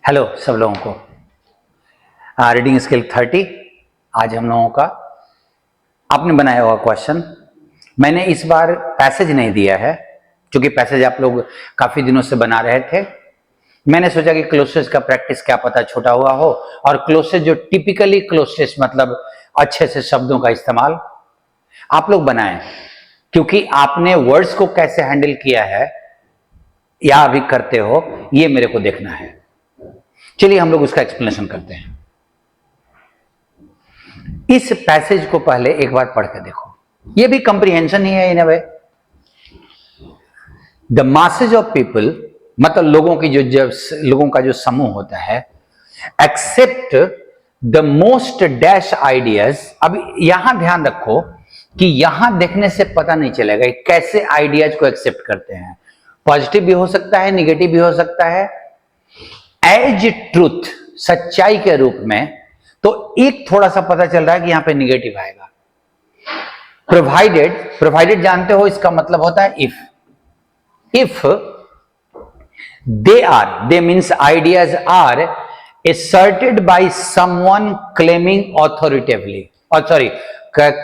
Hello सब लोगों को। रीडिंग स्किल 30 आज हम लोगों का आपने बनाया हुआ क्वेश्चन। मैंने इस बार पैसेज नहीं दिया है क्योंकि पैसेज आप लोग काफी दिनों से बना रहे थे। मैंने सोचा कि क्लोसेस का प्रैक्टिस क्या पता छोटा हुआ हो, और क्लोसेस जो टिपिकली क्लोसेस मतलब अच्छे से शब्दों का इस्तेमाल आप लोग बनाएं, क्योंकि आपने वर्ड्स को कैसे हैंडल किया है या अभी करते हो ये मेरे को देखना है। चलिए हम लोग उसका एक्सप्लेनेशन करते हैं। इस पैसेज को पहले एक बार पढ़ के देखो, ये भी कंप्रीहेंशन ही है in a way. The masses of people मतलब लोगों की लोगों का जो समूह होता है, accept the most dash ideas. अब यहां ध्यान रखो कि यहां देखने से पता नहीं चलेगा कैसे आइडियाज को एक्सेप्ट करते हैं। पॉजिटिव भी हो सकता है, निगेटिव भी हो सकता है। एज ट्रूथ सच्चाई के रूप में तो एक थोड़ा सा पता चल रहा है कि यहां पे निगेटिव आएगा। प्रोवाइडेड जानते हो इसका मतलब होता है if they means ideas are asserted by someone claiming authoritatively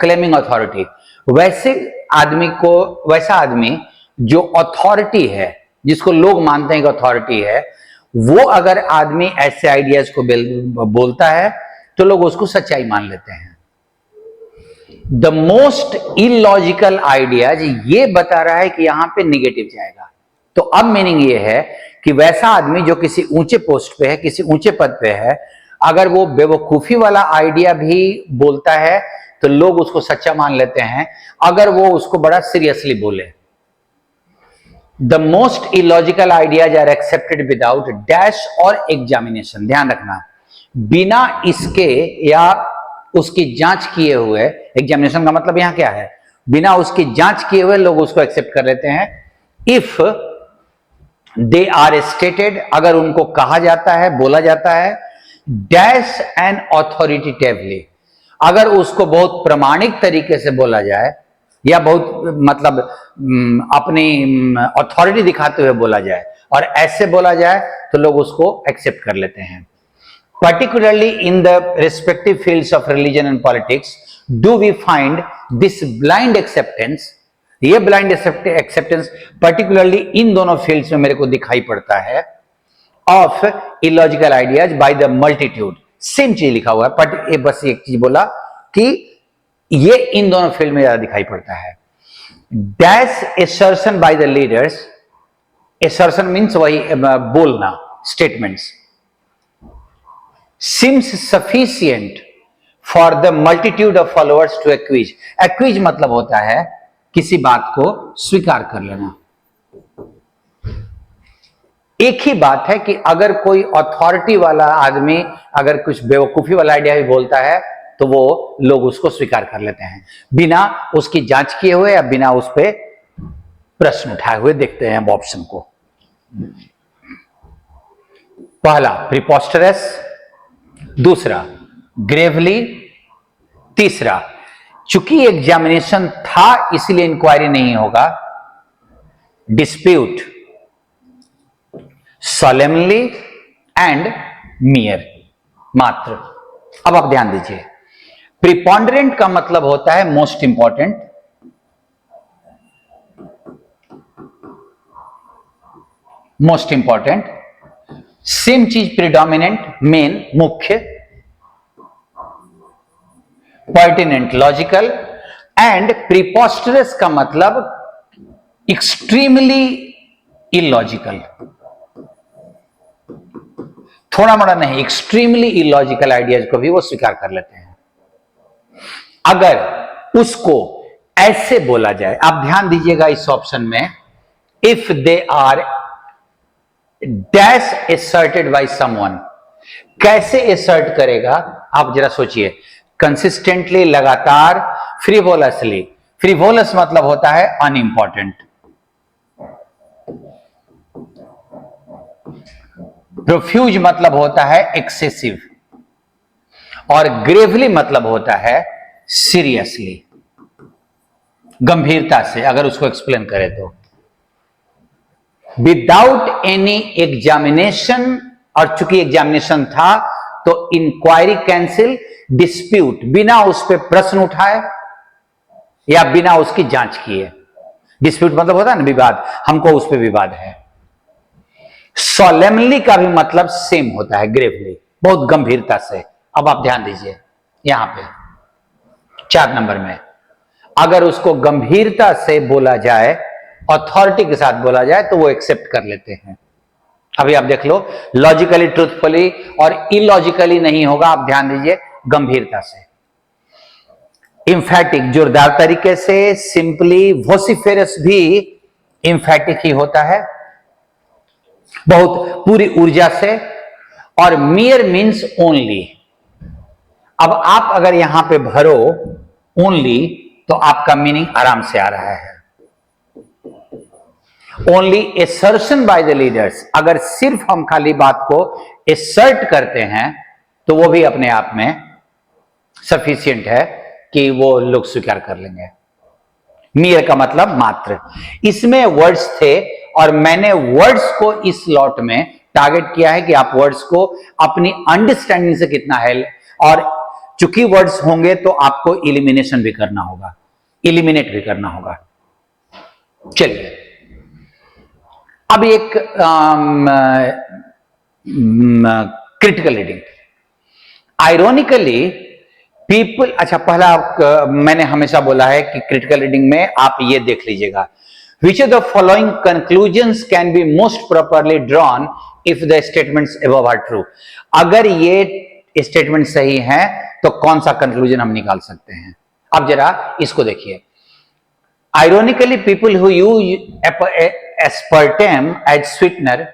claiming authority। वैसा आदमी जो अथॉरिटी है, जिसको लोग मानते हैं कि अथॉरिटी है, वो अगर आदमी ऐसे आइडियाज को बोलता है तो लोग उसको सच्चाई मान लेते हैं। द मोस्ट इलॉजिकल आइडियाज ये बता रहा है कि यहां पे निगेटिव जाएगा। तो अब मीनिंग ये है कि वैसा आदमी जो किसी ऊंचे पोस्ट पे है, किसी ऊंचे पद पे है, अगर वो बेवकूफी वाला आइडिया भी बोलता है तो लोग उसको सच्चा मान लेते हैं, अगर वो उसको बड़ा सीरियसली बोले। The most illogical ideas are accepted without dash और एग्जामिनेशन। ध्यान रखना, बिना इसके या उसकी जांच किए हुए, एग्जामिनेशन का मतलब यहां क्या है, बिना उसकी जांच किए हुए लोग उसको एक्सेप्ट कर लेते हैं। इफ दे आर स्टेटेड, अगर उनको कहा जाता है, बोला जाता है, डैश एंड ऑथोरिटेटिवली, अगर उसको बहुत प्रमाणिक तरीके से बोला जाए या बहुत मतलब अपनी अथॉरिटी दिखाते हुए बोला जाए और ऐसे बोला जाए तो लोग उसको एक्सेप्ट कर लेते हैं। Particularly in the respective fields of religion and politics, do we find this blind acceptance? ये blind acceptance particularly इन दोनों fields में मेरे को दिखाई पड़ता है, of illogical ideas by the multitude। Same चीज लिखा हुआ है, बट बस एक चीज बोला कि ये इन दोनों फील्ड में ज्यादा दिखाई पड़ता है। Dash assertion by the leaders, assertion means वही बोलना, statements, seems sufficient for the multitude of followers to accuse। accuse मतलब होता है किसी बात को स्वीकार कर लेना। एक ही बात है कि अगर कोई अथॉरिटी वाला आदमी अगर कुछ बेवकूफी वाला आइडिया भी बोलता है तो वो लोग उसको स्वीकार कर लेते हैं, बिना उसकी जांच किए हुए या बिना उस पर प्रश्न उठाए हुए। देखते हैं ऑप्शन को। पहला प्रीपोस्टरस, दूसरा ग्रेवली, तीसरा चूंकि एग्जामिनेशन था इसलिए इंक्वायरी नहीं होगा, डिस्प्यूट, सोलेमनली एंड मियर, मात्र। अब आप ध्यान दीजिए, प्रिपॉन्डरेंट का मतलब होता है most important, most important. Same चीज प्रिडोमिनेंट, मेन, मुख्य, पर्टिनेंट, लॉजिकल, एंड प्रीपोस्टरस का मतलब एक्सट्रीमली इलॉजिकल। थोड़ा मोड़ा नहीं, एक्सट्रीमली इलॉजिकल आइडियाज को भी वो स्वीकार कर लेते हैं अगर उसको ऐसे बोला जाए। आप ध्यान दीजिएगा इस ऑप्शन में, if they are dash asserted by someone, कैसे assert करेगा आप जरा सोचिए। कंसिस्टेंटली, लगातार, फ्रीवोलसली। फ्रीवोलस मतलब होता है अनइंपॉर्टेंट, प्रोफ्यूज मतलब होता है एक्सेसिव, और ग्रेवली मतलब होता है सीरियसली, गंभीरता से अगर उसको एक्सप्लेन करें तो। विदाउट एनी एग्जामिनेशन और चूंकि एग्जामिनेशन था तो इंक्वायरी कैंसिल, डिस्प्यूट बिना उस पर प्रश्न उठाए या बिना उसकी जांच किए। डिस्प्यूट मतलब होता है ना विवाद, हमको उस पर विवाद है। सॉलेमनली का भी मतलब सेम होता है, ग्रेवली, बहुत गंभीरता से। अब आप ध्यान दीजिए यहां पे 4 नंबर में, अगर उसको गंभीरता से बोला जाए, अथॉरिटी के साथ बोला जाए, तो वो एक्सेप्ट कर लेते हैं। अभी आप देख लो, लॉजिकली, ट्रूथफुली और इलॉजिकली नहीं होगा, आप ध्यान दीजिए, गंभीरता से। इंफैटिक जोरदार तरीके से, सिंपली, वोसिफेरस भी इंफैटिक ही होता है, बहुत पूरी ऊर्जा से, और मियर मीन्स ओनली। अब आप अगर यहां पे भरो ओनली तो आपका मीनिंग आराम से आ रहा है। Only assertion by the leaders, अगर सिर्फ हम खाली बात को एसर्ट करते हैं तो वो भी अपने आप में सफिशिएंट है कि वो लोग स्वीकार कर लेंगे। मियर का मतलब मात्र। इसमें वर्ड्स थे और मैंने वर्ड्स को इस लॉट में टारगेट किया है कि आप वर्ड्स को अपनी अंडरस्टैंडिंग से कितना है, और चूंकि वर्ड्स होंगे तो आपको इलिमिनेशन भी करना होगा, इलिमिनेट भी करना होगा। चलिए अब एक क्रिटिकल रीडिंग। आयरोनिकली पीपल, अच्छा पहला मैंने हमेशा बोला है कि क्रिटिकल रीडिंग में आप ये देख लीजिएगा, which of the following conclusions can be most properly drawn if the statements above are true. अगर ये स्टेटमेंट सही है तो कौन सा कंक्लूजन हम निकाल सकते हैं। अब जरा इसको देखिए, ironically people who use aspartame as sweetener,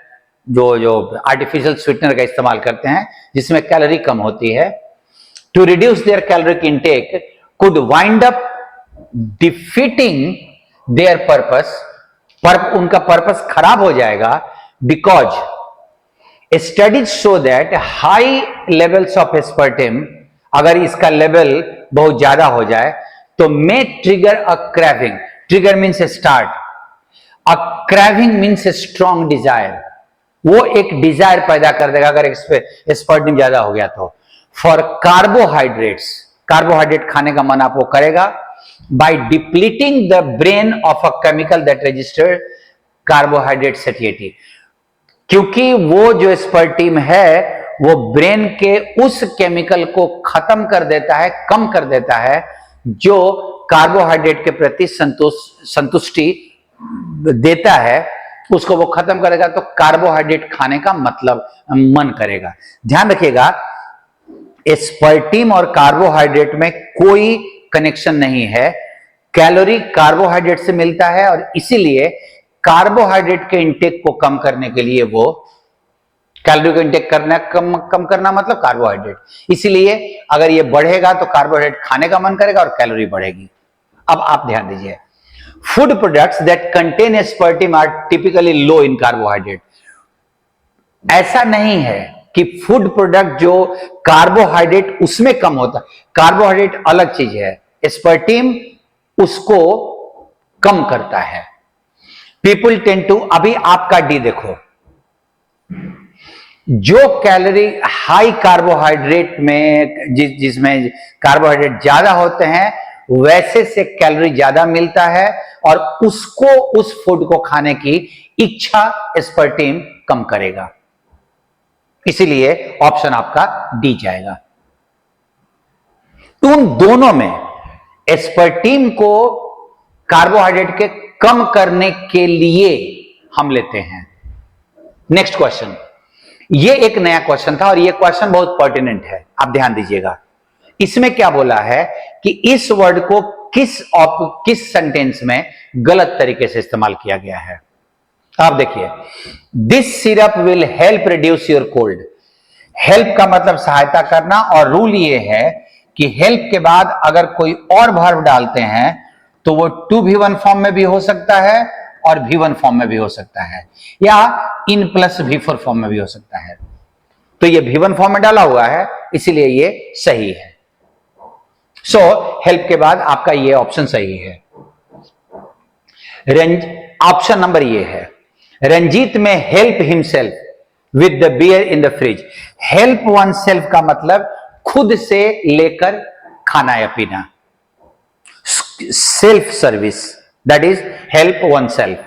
जो आर्टिफिशियल स्वीटनर का इस्तेमाल करते हैं जिसमें कैलोरी कम होती है, to reduce their caloric intake could wind up defeating their purpose, उनका पर्पस खराब हो जाएगा, because studies show that high levels of aspartame, अगर इसका लेवल बहुत ज्यादा हो जाए तो may trigger a craving, trigger means start, a craving means a strong desire, वो एक डिजायर पैदा कर देगा अगर एस्पर्टिन ज्यादा हो गया तो। फॉर कार्बोहाइड्रेट्स, कार्बोहाइड्रेट खाने का मन आपको करेगा, by depleting the brain of a chemical that registered carbohydrate satiety, क्योंकि वो जो एस्पर्टिन है वो ब्रेन के उस केमिकल को खत्म कर देता है, कम कर देता है, जो कार्बोहाइड्रेट के प्रति संतुष्टि देता है, उसको वो खत्म करेगा तो कार्बोहाइड्रेट खाने का मतलब मन करेगा। ध्यान रखिएगा, एस्पर्टिन और कार्बोहाइड्रेट में कोई कनेक्शन नहीं है, कैलोरी कार्बोहाइड्रेट से मिलता है और इसीलिए कार्बोहाइड्रेट के इंटेक को कम करने के लिए वो कैलोरी को इंटेक करना कम करना मतलब कार्बोहाइड्रेट, इसीलिए अगर ये बढ़ेगा तो कार्बोहाइड्रेट खाने का मन करेगा और कैलोरी बढ़ेगी। अब आप ध्यान दीजिए, food products that contain aspartame are typically low in carbohydrate. ऐसा नहीं है कि फूड प्रोडक्ट जो कार्बोहाइड्रेट उसमें कम होता है, कार्बोहाइड्रेट अलग चीज है, एस्पर्टिन उसको कम करता है। पीपल टेंड टू, अभी आपका डी देखो, जो कैलोरी हाई कार्बोहाइड्रेट में जिसमें कार्बोहाइड्रेट ज्यादा होते हैं वैसे से कैलोरी ज्यादा मिलता है और उसको उस फूड को खाने की इच्छा एस्पर्टिन कम करेगा, इसीलिए ऑप्शन आपका डी जाएगा। उन दोनों में एस्पर्टिन को कार्बोहाइड्रेट के कम करने के लिए हम लेते हैं। नेक्स्ट क्वेश्चन, ये एक नया क्वेश्चन था और ये क्वेश्चन बहुत पर्टिनेंट है, आप ध्यान दीजिएगा। इसमें क्या बोला है कि इस वर्ड को किस सेंटेंस में गलत तरीके से इस्तेमाल किया गया है। आप देखिए, this syrup will help reduce your cold. Help का मतलब सहायता करना, और रूल ये है कि हेल्प के बाद अगर कोई और वर्ब डालते हैं तो वो टू V1 फॉर्म में भी हो सकता है और V1 फॉर्म में भी हो सकता है, या इन प्लस V4 फॉर्म में भी हो सकता है। तो ये V1 फॉर्म में डाला हुआ है, इसीलिए ये सही है। सो हेल्प के बाद आपका ये ऑप्शन सही है। ऑप्शन नंबर ये है, Ranjit may help himself with the beer in the fridge. Help one self का मतलब खुद से लेकर खाना या पीना, self service, that is help one self.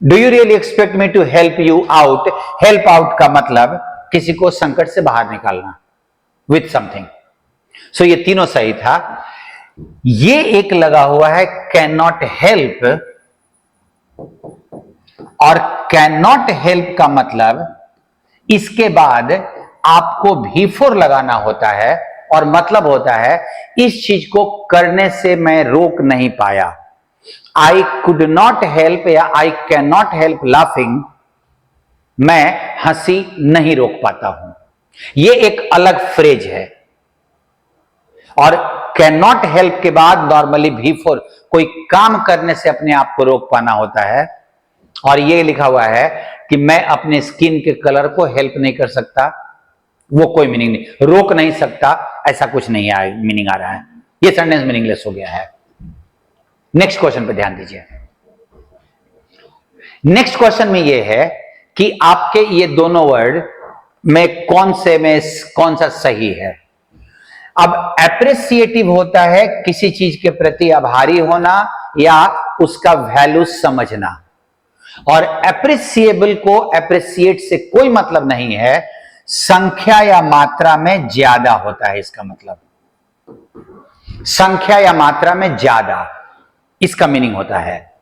Do you really expect me to help you out? Help out का मतलब किसी को संकट से बाहर निकालना विथ समथिंग। सो ये तीनों सही था। ये एक लगा हुआ है कैन नॉट हेल्प, और कैन नॉट हेल्प का मतलब इसके बाद आपको भी4 लगाना होता है और मतलब होता है इस चीज को करने से मैं रोक नहीं पाया। आई कुड नॉट हेल्प या I can not help laughing, मैं हंसी नहीं रोक पाता हूं। यह एक अलग फ्रेज है। और कैन नॉट हेल्प के बाद नॉर्मली भी4 कोई काम करने से अपने आप को रोक पाना होता है। और यह लिखा हुआ है कि मैं अपने स्किन के कलर को हेल्प नहीं कर सकता, वो कोई मीनिंग नहीं, रोक नहीं सकता, ऐसा कुछ नहीं है, मीनिंग आ रहा है। ये सेंटेंस मीनिंगलेस हो गया है। नेक्स्ट क्वेश्चन पे ध्यान दीजिए। नेक्स्ट क्वेश्चन में यह है कि आपके ये दोनों वर्ड में कौन सा सही है। अब एप्रिसिएटिव होता है किसी चीज के प्रति आभारी होना या उसका वैल्यू समझना, और एप्रिसिएबल को एप्रिसिएट से कोई मतलब नहीं है, संख्या या मात्रा में ज्यादा होता है। इसका मतलब संख्या या मात्रा में ज्यादा, इसका मीनिंग होता है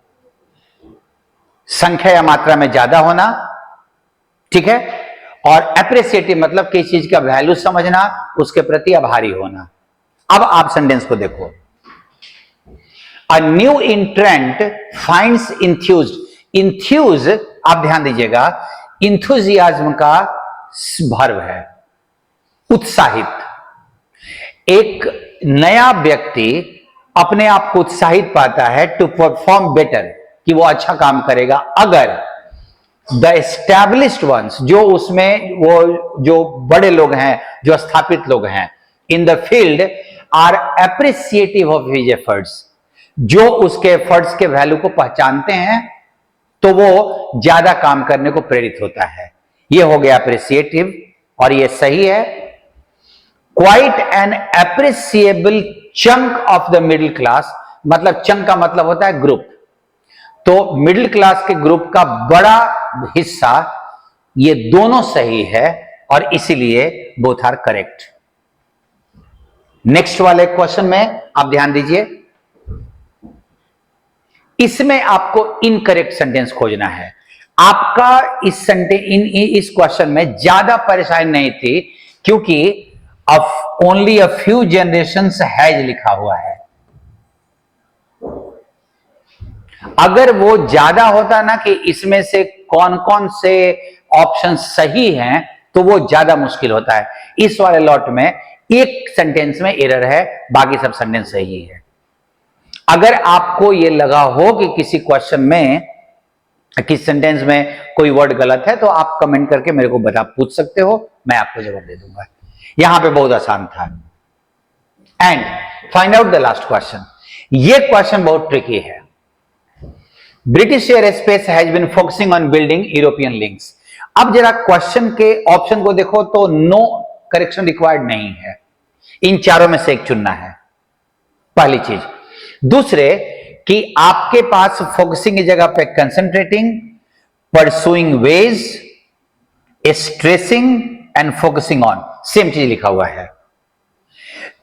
संख्या या मात्रा में ज्यादा होना, ठीक है। और एप्रिसिएटिव मतलब किसी चीज का वैल्यू समझना, उसके प्रति आभारी होना। अब आप सेंटेंस को देखो। A new entrant finds enthused. Enthuse, आप ध्यान दीजिएगा, इंथुजियाज्म का वर्ब है, उत्साहित। एक नया व्यक्ति अपने आप को उत्साहित पाता है टू परफॉर्म बेटर, कि वो अच्छा काम करेगा अगर द एस्टैब्लिश्ड वंस, जो उसमें वो जो बड़े लोग हैं, जो स्थापित लोग हैं, in the field are appreciative of his efforts, जो उसके एफर्ट्स के वैल्यू को पहचानते हैं, तो वो ज्यादा काम करने को प्रेरित होता है। ये हो गया एप्रिसिएटिव, और ये सही है। Quite an appreciable chunk of the middle class, मतलब चंक का मतलब होता है ग्रुप, तो मिडिल क्लास के ग्रुप का बड़ा हिस्सा, ये दोनों सही है और इसीलिए बोथ आर करेक्ट। नेक्स्ट वाले क्वेश्चन में आप ध्यान दीजिए। इसमें आपको इनकरेक्ट सेंटेंस खोजना है। आपका इस क्वेश्चन में ज्यादा परेशानी नहीं थी, क्योंकि only a few generations has लिखा हुआ है। अगर वो ज्यादा होता ना कि इसमें से कौन कौन से ऑप्शन सही हैं, तो वो ज्यादा मुश्किल होता है। इस वाले लॉट में एक सेंटेंस में एरर है, बाकी सब सेंटेंस सही है। अगर आपको ये लगा हो कि किसी क्वेश्चन में, किस सेंटेंस में कोई वर्ड गलत है, तो आप कमेंट करके मेरे को पूछ सकते हो, मैं आपको जवाब दे दूंगा। यहां पे बहुत आसान था। And find out the last question. ये क्वेश्चन बहुत ट्रिकी है। British airspace has been focusing on building European links. अब जरा क्वेश्चन के ऑप्शन को देखो तो नो करेक्शन रिक्वायर्ड नहीं है, इन चारों में से एक चुनना है, पहली चीज। दूसरे कि आपके पास फोकसिंग की जगह पे concentrating, pursuing ways, stressing and focusing on, same चीज लिखा हुआ है।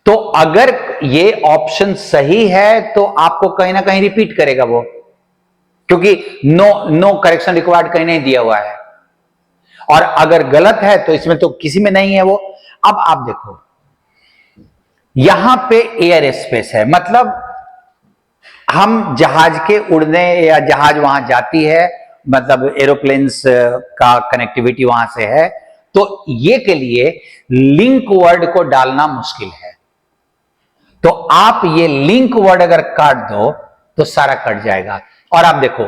तो अगर ये ऑप्शन सही है तो आपको कहीं ना कहीं रिपीट करेगा वो, क्योंकि नो करेक्शन रिक्वायर्ड कहीं नहीं दिया हुआ है। और अगर गलत है तो इसमें तो किसी में नहीं है वो। अब आप देखो, यहां पे एयर स्पेस है, मतलब हम जहाज के उड़ने, या जहाज वहां जाती है, मतलब एरोप्लेन्स का कनेक्टिविटी वहां से है, तो ये के लिए लिंक वर्ड को डालना मुश्किल है। तो आप ये लिंक वर्ड अगर काट दो तो सारा कट जाएगा। और आप देखो,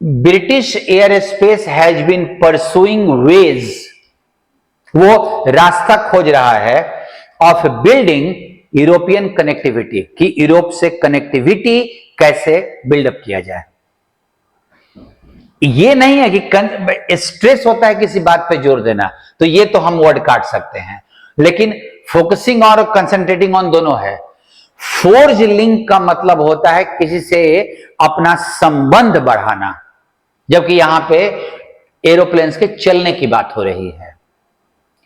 British air space has been pursuing ways, वो रास्ता खोज रहा है, ऑफ बिल्डिंग यूरोपियन कनेक्टिविटी, कि यूरोप से कनेक्टिविटी कैसे बिल्डअप किया जाए। ये नहीं है कि स्ट्रेस होता है किसी बात पे जोर देना, तो ये तो हम वर्ड काट सकते हैं, लेकिन फोकसिंग और कंसंट्रेटिंग ऑन दोनों है। फोर्ज लिंक का मतलब होता है किसी से अपना संबंध बढ़ाना, जबकि यहां पे एरोप्लेन्स के चलने की बात हो रही है।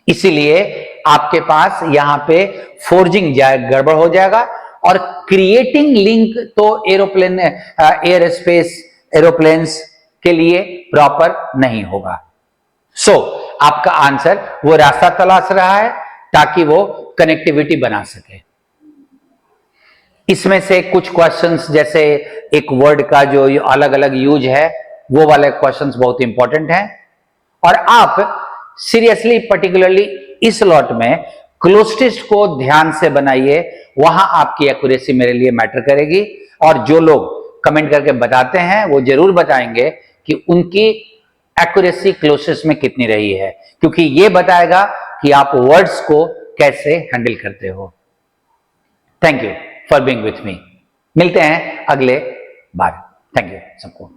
इसीलिए आपके पास यहां पे फोर्जिंग गड़बड़ हो जाएगा, और क्रिएटिंग लिंक तो एरोप्लेन एयर स्पेस एरोप्लेन्स के लिए प्रॉपर नहीं होगा। सो आपका आंसर वो रास्ता तलाश रहा है ताकि वो कनेक्टिविटी बना सके। इसमें से कुछ क्वेश्चंस, जैसे एक वर्ड का जो अलग अलग यूज है, वो वाले क्वेश्चंस बहुत इंपॉर्टेंट हैं, और आप सीरियसली पर्टिकुलरली इस लॉट में क्लोज को ध्यान से बनाइए, वहां आपकी एक्यूरेसी मेरे लिए मैटर करेगी। और जो लोग कमेंट करके बताते हैं वो जरूर बताएंगे कि उनकी एक्यूरेसी क्लोज में कितनी रही है, क्योंकि ये बताएगा कि आप वर्ड्स को कैसे हैंडल करते हो। Thank you for being with me. मिलते हैं अगले बार। थैंक यू सबको।